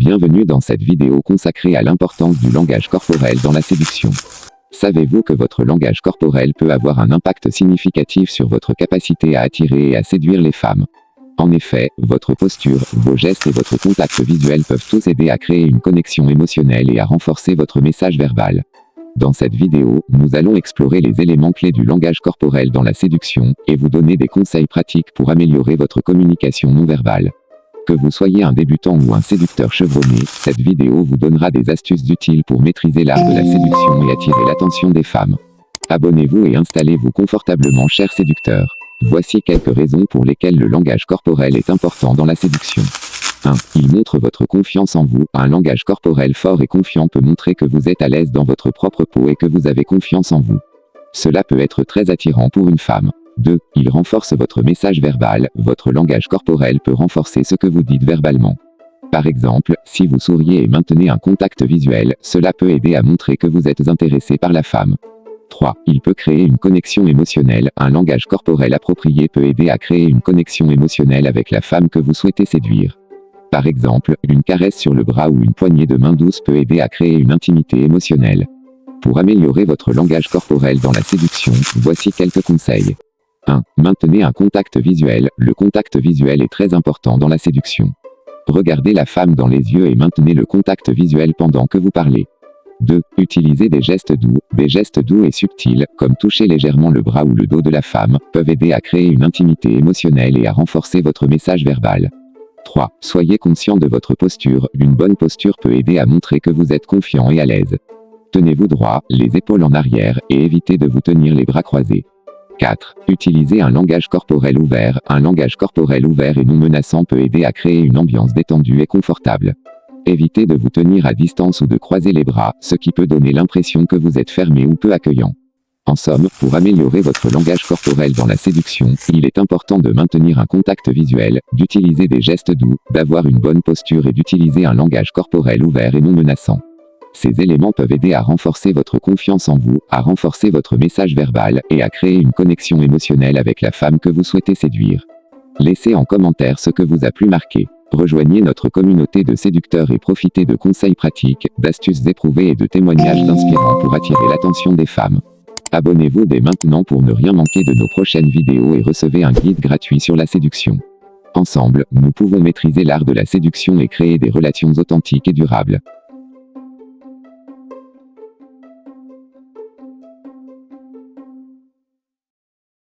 Bienvenue dans cette vidéo consacrée à l'importance du langage corporel dans la séduction. Savez-vous que votre langage corporel peut avoir un impact significatif sur votre capacité à attirer et à séduire les femmes? En effet, votre posture, vos gestes et votre contact visuel peuvent tous aider à créer une connexion émotionnelle et à renforcer votre message verbal. Dans cette vidéo, nous allons explorer les éléments clés du langage corporel dans la séduction, et vous donner des conseils pratiques pour améliorer votre communication non verbale. Que vous soyez un débutant ou un séducteur chevronné, cette vidéo vous donnera des astuces utiles pour maîtriser l'art de la séduction et attirer l'attention des femmes. Abonnez-vous et installez-vous confortablement, chers séducteurs. Voici quelques raisons pour lesquelles le langage corporel est important dans la séduction. 1. Il montre votre confiance en vous. Un langage corporel fort et confiant peut montrer que vous êtes à l'aise dans votre propre peau et que vous avez confiance en vous. Cela peut être très attirant pour une femme. 2. Il renforce votre message verbal. Votre langage corporel peut renforcer ce que vous dites verbalement. Par exemple, si vous souriez et maintenez un contact visuel, cela peut aider à montrer que vous êtes intéressé par la femme. 3. Il peut créer une connexion émotionnelle. Un langage corporel approprié peut aider à créer une connexion émotionnelle avec la femme que vous souhaitez séduire. Par exemple, une caresse sur le bras ou une poignée de main douce peut aider à créer une intimité émotionnelle. Pour améliorer votre langage corporel dans la séduction, voici quelques conseils. 1. Maintenez un contact visuel. Le contact visuel est très important dans la séduction. Regardez la femme dans les yeux et maintenez le contact visuel pendant que vous parlez. 2. Utilisez des gestes doux. Des gestes doux et subtils, comme toucher légèrement le bras ou le dos de la femme, peuvent aider à créer une intimité émotionnelle et à renforcer votre message verbal. 3. Soyez conscient de votre posture. Une bonne posture peut aider à montrer que vous êtes confiant et à l'aise. Tenez-vous droit, les épaules en arrière, et évitez de vous tenir les bras croisés. 4. Utilisez un langage corporel ouvert. Un langage corporel ouvert et non menaçant peut aider à créer une ambiance détendue et confortable. Évitez de vous tenir à distance ou de croiser les bras, ce qui peut donner l'impression que vous êtes fermé ou peu accueillant. En somme, pour améliorer votre langage corporel dans la séduction, il est important de maintenir un contact visuel, d'utiliser des gestes doux, d'avoir une bonne posture et d'utiliser un langage corporel ouvert et non menaçant. Ces éléments peuvent aider à renforcer votre confiance en vous, à renforcer votre message verbal, et à créer une connexion émotionnelle avec la femme que vous souhaitez séduire. Laissez en commentaire ce que vous a plus marqué. Rejoignez notre communauté de séducteurs et profitez de conseils pratiques, d'astuces éprouvées et de témoignages inspirants pour attirer l'attention des femmes. Abonnez-vous dès maintenant pour ne rien manquer de nos prochaines vidéos et recevez un guide gratuit sur la séduction. Ensemble, nous pouvons maîtriser l'art de la séduction et créer des relations authentiques et durables.